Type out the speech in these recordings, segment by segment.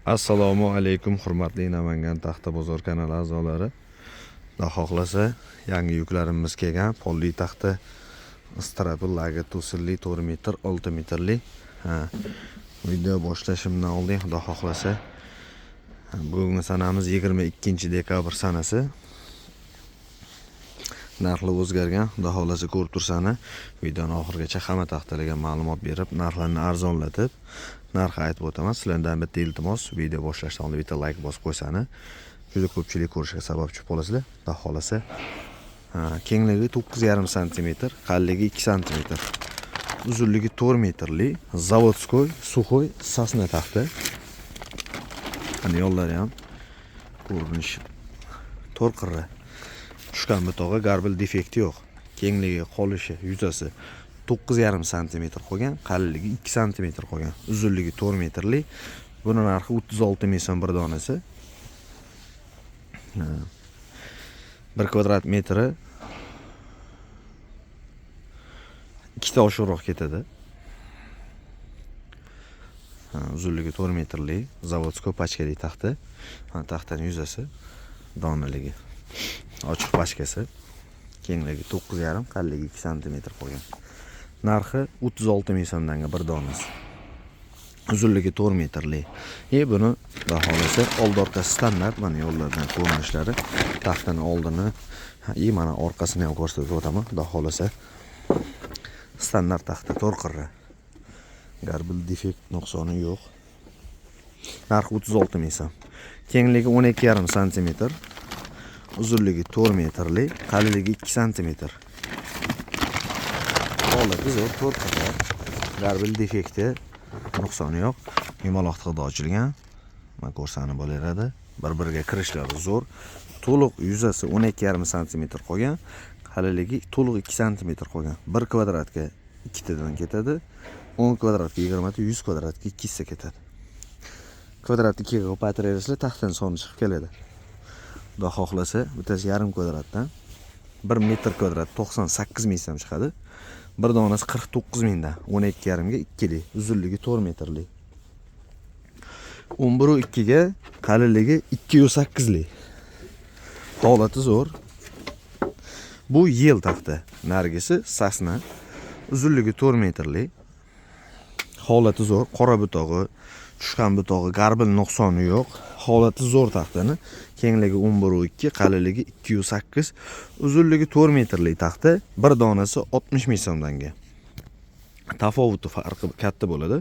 Assalomu alaykum hurmatli Namangan Taxta bozor kanali a'zolari. Xudo xohlasa yangi yuklarimiz kelgan. Polli taxta strapi lager to'silli 4 metr 6 metrli. Video boshlashimdan oldin xudo xohlasa bugungi sanamiz 22 dekabr sanasi. Narxlar o'zgargan. Xudo xohlasa ko'rib tursani videoni oxirigacha hamma taxtalarga ma'lumot berib, narxlarni arzonlatib narx aytib o'taman. Sizlardan bitta iltimos, video boshlashdan oldin bitta like bosib qo'ysani. Juda ko'pchilik ko'rishga sababchi bo'lasizlar. Xudo xohlasa kengligi 9,5 sm, qalinligi 2 sm, uzunligi 4 metrli zavodskoy suxoy sasna taxta. Qani yo'llari ham ko'rinishi to'rqirra. Tushgan butog'i garbil defekti yo'q. Kengligi qolishi yuzasi 9,5 sm qolgan, qalinligi 2 sm qolgan, uzunligi 4 metrli. Buni narxi 36 ming so'm bir donasi. 1 kvadrat metri 2 ta oshiqroq ketadi. Uzunligi 4 metrli zavodskoy pachkali taxta. Taxtaning yuzasi donaligi ochiq pachkasi, kengligi 9,5, qalinligi 2 sm qolgan. Narxi 36 ming so'mdan bir donasi. Uzunligi 4 metrli. Buni xudo xohlasa old orqasi standart, mana yo'llardan ko'rinishlari, taxtaning oldini, mana orqasini ham ko'rsatib o'taman. Xudo xohlasa standart taxta to'rqirra. Garbil defekt nuqsoni yo'q. Narxi 36 ming so'm. Kengligi 12,5 sm, uzunligi 4 metrli, qalinligi 2 sm. Holati zo'r, to'rqirra. Garbil defekti nuqsoni yo'q. Yumaloq tig'da ochilgan. Mana ko'rsani bo'laveradi. Bir-biriga kirishlari zo'r. To'liq yuzasi 12,5 sm qolgan, qalinligi to'liq 2 sm qolgan. 1 kvadratga 2 tadan ketadi. 10 kvadratga 20 ta, 100 kvadratga 2 ta ketadi. Kvadrat 2 ga ko'paytiraversa taxtaning soni chiqib keladi. Xudo xohlasa bittasi yarim kvadratdan 1 metr kvadrat 98 ming so'm chiqadi. Bir donasi 49 mingdan 12,5 ga 2li, uzunligi 4 metrli. 11,2 ga qalinligi 2,8li. Holati zo'r. Bu yel taxta. Nargisi sasna. Uzunligi 4 metrli. Holati zo'r, qora butog'i, tushgan butog'i, garbil nuqsoni yo'q. Holati zo'r taxtani. Kengligi 11,2, qalinligi 2,8, uzunligi 4 metrli taxta. Bir donasi 60 ming so'mdanga. Tafovuti farqi katta bo'ladi.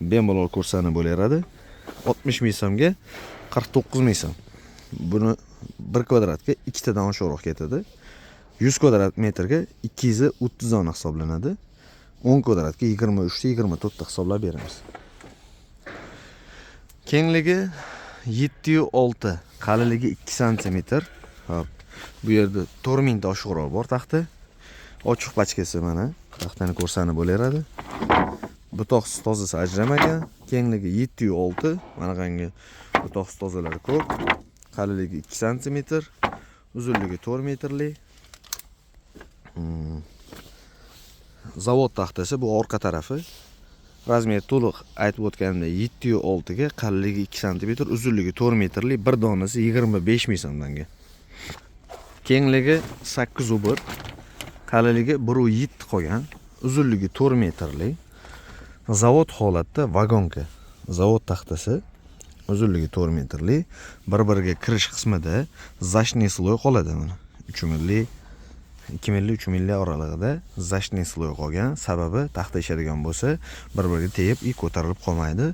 Bemalol ko'rsani bo'laveradi. 60 ming so'mga 49 ming so'm. Buni 1 kvadratga 2 tadan oshiqroq ketadi. 100 kvadrat metrga 230 dona hisoblanadi. 10 kvadratga 23 ta 24 ta hisoblab beramiz. Kengligi 7,6, qalinligi 2 sm. Hop. Bu yerda 4 ming ta oshiqroq bor taxta. Ochiq pachkasi mana. Taxtani ko'rsani bo'laveradi. Butoqsiz tozasi ajramagan. Kengligi 7,6, mana qangi butoqsiz tozalari ko'p. Qalinligi 2 sm, uzunligi 4 metrli. Zavod taxtasi bu orqa tarafi. Razmer to'liq aytib o'tganimda 7,6 ga, qalinligi 2 sm, uzunligi 4 metrli, bir donasi 25 ming so'mdanga. Kengligi 8,1, qalinligi 1,7 qolgan, uzunligi 4 metrli. Zavod holatda vagonka. Zavod taxtasi, uzunligi 4 metrli, bir-biriga kirish qismida zashniy sloy qoladi mana. 3 milli 2 milli 3 milli oralig'ida zashniy sloy qolgan. Sababi taxta ishadigan bo'lsa, bir-biriga tegib, ko'tarilib qolmaydi.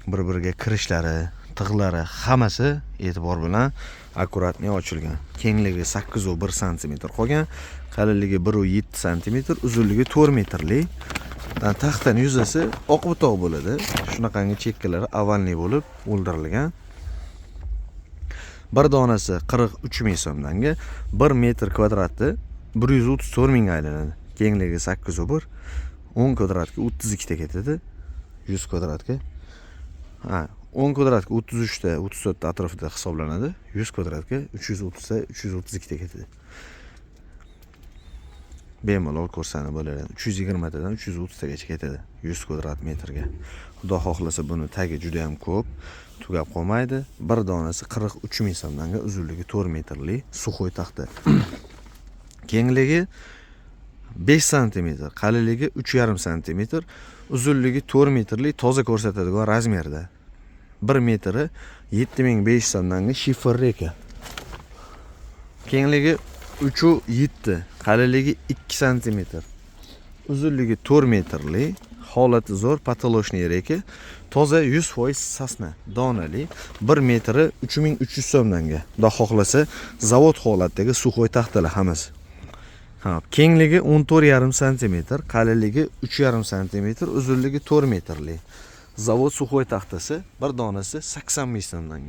Bir-biriga kirishlari, tig'lari hammasi e'tibor bilan akkuratni ochilgan. Kengligi 8,1 sm qolgan, qalinligi 1,7 sm, uzunligi 4 metrli. Taxtaning yuzasi oq butoq bo'ladi. Shunaqangi chekkalari avalli bo'lib o'ldirilgan. Bir donasi 43 ming so'mdanga, 1 metr kvadratni 134 mingga aylanadi. Kengligi 8,1, 10 kvadratga 32 ta ketadi. 100 kvadratga 10 kvadratga 33 ta, 34 ta atrofida hisoblanadi. 100 kvadratga 330 ta, 332 ta ketadi. bemalol ko'rsanib bo'laveradi. 320 tadan 330 tagacha ketadi 100 kvadrat metrga. Xudo xohlasa buni tagi juda ham ko'p, tugab qolmaydi. Bir donasi 43 ming so'mdan uzunligi 4 metrli suxoy taxta. Kengligi 5 cm, qalinligi 3,5 cm, uzunligi 4 metrli toza ko'rsatadigan razmerda. 1 metri 7500 so'mdan shifer reka. Kengligi 3,7, qalinligi 2 cm, uzunligi 4 metrli, holati zo'r patoloshniy reka, toza 100% sasna, donali, 1 metri 3300 so'mdan. Xudo xohlasa zavod holatdagi suxoy taxtalar hammasi. Kengligi 14,5 cm, qalinligi 3,5 cm, uzunligi 4 metrli. Zavod suxoy taxtasi, bir donasi 80 ming so'mdan.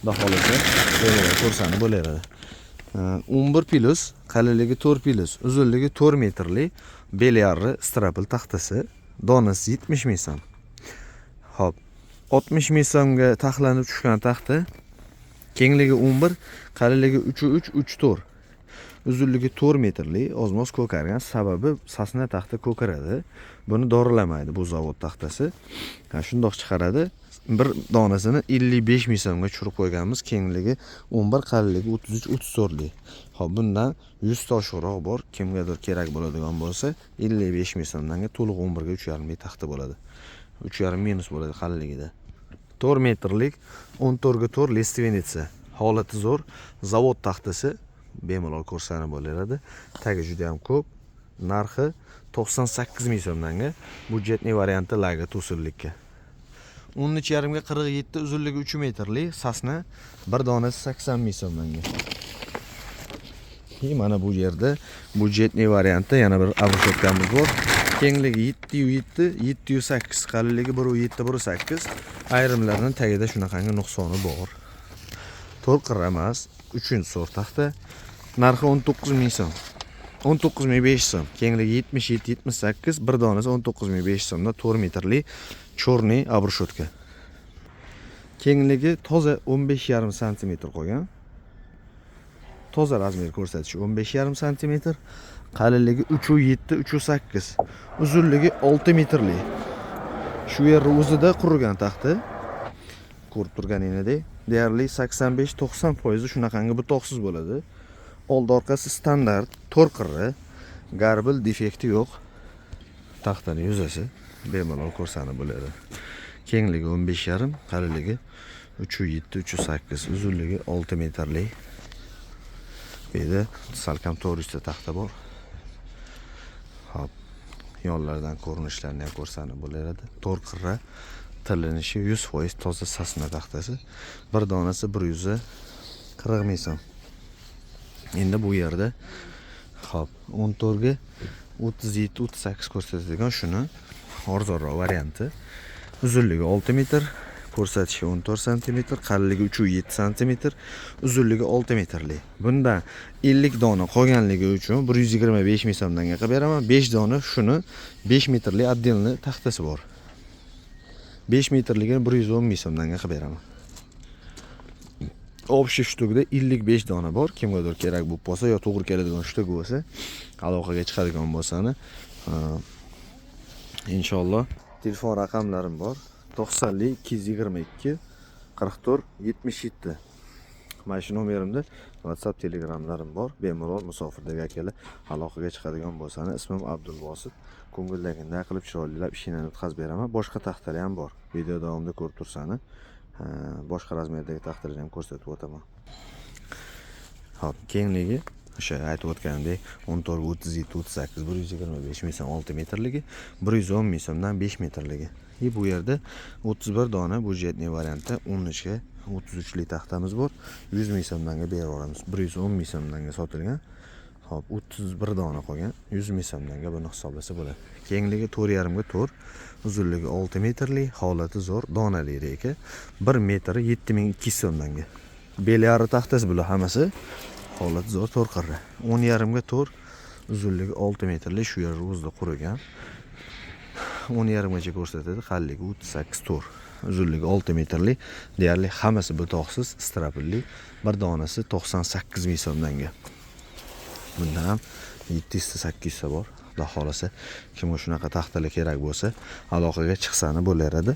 Xudo xohlasa ko'rsanib bo'laveradi. 11 plus, qalinligi 4 plus, uzunligi 4 metrli belyarri strapl taxtasi, donasi 70 ming so'm. Xo'p, 60 ming so'mga taxlanib tushgan taxta, kengligi 11, qalinligi 3,3, 3,4. Uzunligi 4 metrli, ozmoz ko'kargan, sababi sasna taxta ko'karadi. Buni dorilamaydi bu zavod taxtasi. Shundoq chiqaradi. Bir donasini 55 ming so'mga tushirib qo'yganmiz. Kengligi 11, qalinligi 33, 34li. Xo'p, bundan 100 ta oshiqroq bor. Kimgadir kerak bo'ladigan bo'lsa, 55 ming so'mdan to'liq 11 ga 3,5 ming taxta bo'ladi. 3,5 minus bo'ladi qalinligida. 4 metrlik 14 ga 4 lestvenitsa. Holati zo'r, zavod taxtasi, bemalol ko'rsanib bo'laveradi. Tagi juda ham ko'p. Narxi 98 ming so'mdan budjetli varianti laga to'sillikka. 13,5 ga 47, uzunligi 3 metrli sasna, bir donasi 80 ming so'mdan. Mana bu yerda budjetli variantda yana bir abrshotkamiz bor. Kengligi 7,7, 7,8, qalinligi 1,7, 1,8. Ayrimlarning tagida shunaqangi nuqsoni bor. To'lqir emas, 3-sort taxta. Narxi 19 ming so'm. 19,500 so'm. Kengligi 77, 78, bir donasi 19,500 so'mda 4 metrli chorniy abrshotka. Kengligi toza 15,5 cm qolgan. Toza razmer ko'rsatishi 15,5 cm, qalinligi 3,7, 3,8, uzunligi 6 metrli. Shu yer o'zida qurigan taxta. Ko'rib turganingizdek, deyarli 85-90% shunaqangi butoqsiz bo'ladi. Old orqasi standart, to'rqirri, garbil defekti yo'q. Taxtaning yuzasi bemalol ko'rsanib bo'ladi. Kengligi 15,5, qalinligi 3,7, 3,8, uzunligi 6 metrli. Bu yerda salkam 400 ta taxta bor. Hop, yonlardan ko'rinishlarni ham ko'rsanib bo'laveradi. To'rqirra, tilinishi 100% toza sasna taxtasi. Bir donasi 140 ming so'm. Endi bu yerda hop 14 ga 37, 38 ko'rsatadigan shuni arzonroq varianti. Uzunligi 6 metr, ko'rsatishi 14 cm, qalinligi 3,7 cm, uzunligi 6 metrli. Bundan 50 dona qolganligi uchun 125 ming so'mdan qilib beraman. 5 dona shuni 5 metrli отдельный taxtasi bor. 5 metrligini 110 ming so'mdan qilib beraman. Общий shtukda 55 dona bor. Kimgadir kerak bo'lib qolsa yo to'g'ri keladigan shtuk bo'lsa, aloqaga chiqadigan bo'lsani, inshaalloh telefon raqamlarim bor. 90li 222 44 77. Mana shu nomerimda WhatsApp, Telegramlarim bor. Bemalol musofirdagi akalar aloqaga chiqadigan bo'lsani, ismim Abdulvosit. Ko'ngildagiday qilib chiroylab ishini o'tkazib beraman. Boshqa taxtalar ham bor. Video davomida ko'rib tursani, boshqa razmerdagi taxtalarni ham ko'rsatib o'taman. Hop, kengligi o'sha aytib o'tganimdek 14, 37, 38, 125 ming so'm 6 metrligi, 110 ming so'mdan 5 metrligi. Bu yerda 31 dona budjetli variantda 13 ga 33li taxtamiz bor. 100 ming so'mdan berib yuboramiz. 110 ming so'mdan sotilgan. Hop, 31 dona qolgan. 100 ming so'mdan buni hisoblasa bo'ladi. Kengligi 4,5 ga 4, uzunligi 6 metrli, holati zo'r, donali reka. 1 metr 7200 so'mdan. Belyari taxtasi bular hammasi. Holati zo'r, to'rqirra. 10,5 ga 4, uzunligi 6 metrli, shu yer o'zida qurigan. 10,5 gacha ko'rsatadi, qalinligi 38 to'r. Uzunligi 6 metrli, deyarli hammasi butoqsiz, strapilli. Bir donasi 98 ming so'mdan. Bundan ham 700 ta 800 ta bor. Xudo xolasa, kimga shunaqa taxtalar kerak bo'lsa, aloqaga chiqsani bo'laradi.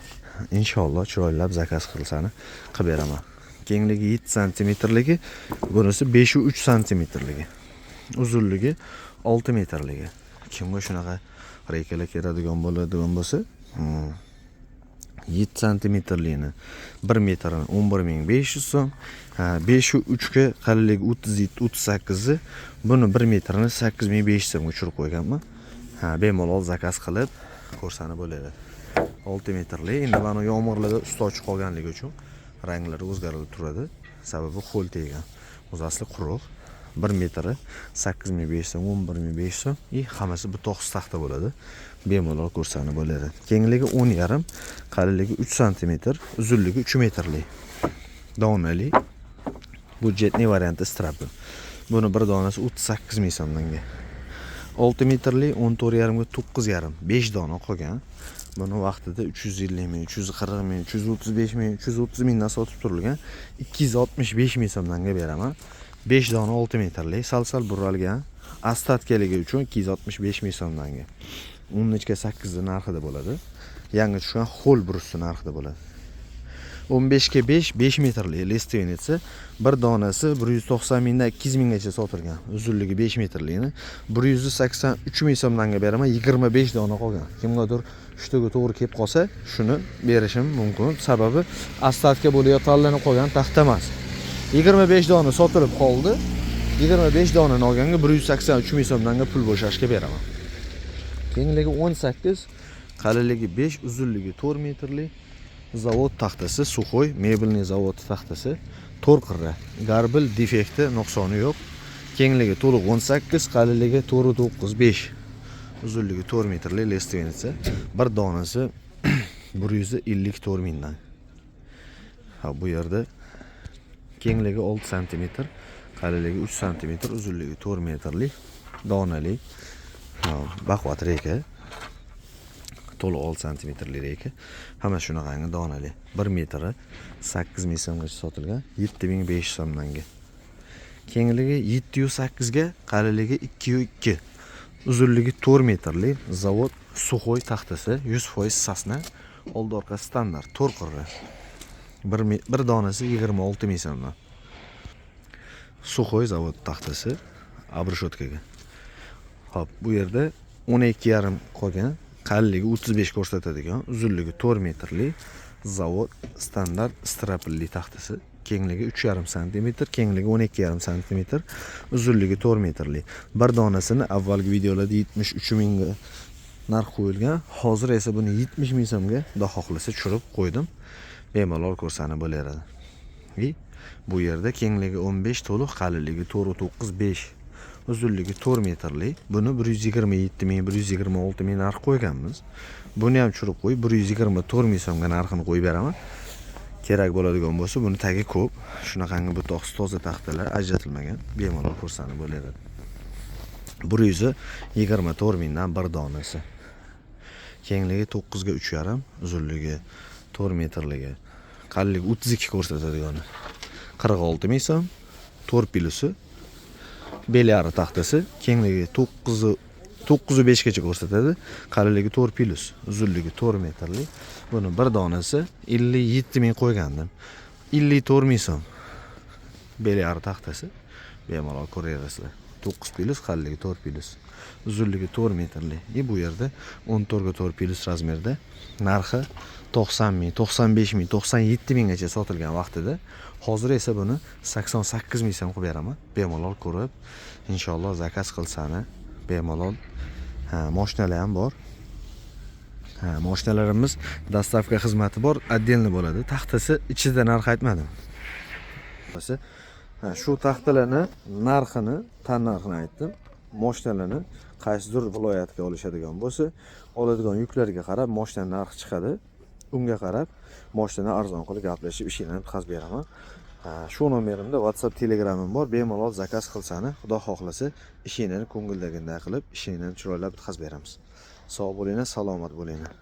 Inshaalloh chiroylab zakaz qilsani qilib beraman. Kengligi 7 sm-ligi, bunisi 5.3 sm-ligi. Uzunligi 6 metrligi. Kimga shunaqa reykalar keladigan bo'ladigan bo'lsa, 7 sm-ligini 1 metrini 11.500 so'm, 5.3 ga qalinligi 37-38 ni buni 1 metrini 8.500 so'mga tushirib qo'yganman. Bemalol zakaz qilib ko'rsani bo'ladi. 6 metrli. Endi mana yomg'irlarda usti ochiq qolganligi uchun ranglari o'zgarib turadi. Sababi qo'l tegan. O'zi asli quruq. 1 metri 8.500 so'm, 11.500 so'm. Hammasi bu to'g'ri taxta bo'ladi. Bemalol ko'rsani bo'ladi. Kengligi 10.5, qalinligi 3 sm, uzunligi 3 metrli. Donali. Budjetli varianti strap. Buni bir donasi 38 ming so'mdan. 6 metrli 14.5 ga 9.5, 5 dona qolgan. Buni vaqtida 350 ming, 340 ming, 335 ming, 330 mingdan sotib turilgan. 265 ming so'mdan beraman. 5 dona 6 metrli, sal buralgan. Ostatkaligi uchun 265 ming so'mdan. 10.8 narxida bo'ladi. Yangi tushgan xo'l brusi narxida bo'ladi. 15 ga 5, 5 metrli lestvenitsi, bir donasi 190 mingdan 200 minggacha sotilgan. Uzunligi 5 metrligini 183 ming so'mdan beraman. 25 dona qolgan. Kimgadir ushtiga to'g'ri kelib qolsa, shuni berishim mumkin. Sababi ostatka bo'layotganlarni qolgan taxta emas. 25 dona sotilib qoldi. 25 donani olganga 183 ming so'mdan pul bo'shashga beraman. Kengligi 18, qalinligi 5, uzunligi 4 metrli. Zavod taxtasi, Suxoy mebelniy zavod taxtasi, 4 qirra. Garbil defekti, nuqsoni yo'q. Kengligi to'liq 18, qalinligi 4.95. Uzunligi 4 metrli lestvenitsi. Bir donasi 154 mingdan. Bu yerda kengligi 6 sm, qalinligi 3 sm, uzunligi 4 metrli donali baquvvat reyka. To'liq 6 sm reyka. Hamma shunaqangi donali. 1 metri 8 ming so'mgacha sotilgan, 7500 so'mdan. Kengligi 708 ga, qalinligi 2.2. Uzunligi 4 metrli zavod Suxoy taxtasi, 100% sasna, old orqa standart 4 qirra. Bir donasi 26 ming so'mdan. Suxoy zavod taxtasi abrishotkaga. Hop, bu yerda 12.5 qolgan. Qalinligi 35 ko'rsatadigan, uzunligi 4 metrli zavod standart strapli taxtasi, kengligi 3.5 sm, kengligi 12.5 sm, uzunligi 4 metrli. Bir donasini avvalgi videolarda 73 mingga narx qo'yilgan. Hozir esa buni 70 ming so'mga xudo xohlasa tushirib qo'ydim. Bemalol ko'rsani bo'laradi. Bu yerda kengligi 15 to'liq, qalinligi 4.95, uzunligi 4 metrli. Buni 127 ming, 126 ming narx qo'yganmiz. Buni ham tushirib qo'yib 124 ming so'mga narxini qo'yib beraman. Kerak bo'ladigan bo'lsa, buni tagi ko'p. Shunaqangi bu toza taxtalar ajratilmagan. Bemalol ko'rsani bo'laradi. 124 mingdan bir donasi. Kengligi 9 ga 3.5, uzunligi 4 metrligi. Qalinligi 32 ko'rsatadigan. 46 ming so'm. 4 pilusi. Belyari taxtasi, kengligi 9.5 gacha ko'rsatadi, qalinligi 4 pilus, uzunligi 4 metrli. Buni bir donasi 57 ming qo'ygandim. 54 ming so'm. Belyari taxtasi, bemalol ko'rasizlar. 9 pilus, qalinligi 4 pilus, uzunligi 4 metrli. Bu yerda 14 ga 4 pilus razmerda. Narxi 90 ming, 95 ming, 97 minggacha sotilgan vaqtida. Hozir esa buni 88 ming so'm qilib beraman. Bemalol ko'rib, inshaalloh zakaz qilsani bemalol. Mashinalar ham bor. Mashinalarimiz dostavka xizmati bor, отдельно bo'ladi. Taxtasi ichida narx aytmadim. Shu taxtalarni narxini, tan narxini aytdim. Mashinalarni qaysidir viloyatga olishadigan bo'lsa, oladigan yuklarga qarab mashina narxi chiqadi. Unga qarab mashinani arzon qilib gaplashib ishini bitkazib beraman. Shu nomerimda WhatsApp, Telegramim bor. Bemalol zakaz qilsani, xudo xohlasa, ishingni ko'ngildagiday qilib, ishingni chiroylab bitkazib beramiz. Sog' bo'linglar, salomat bo'linglar.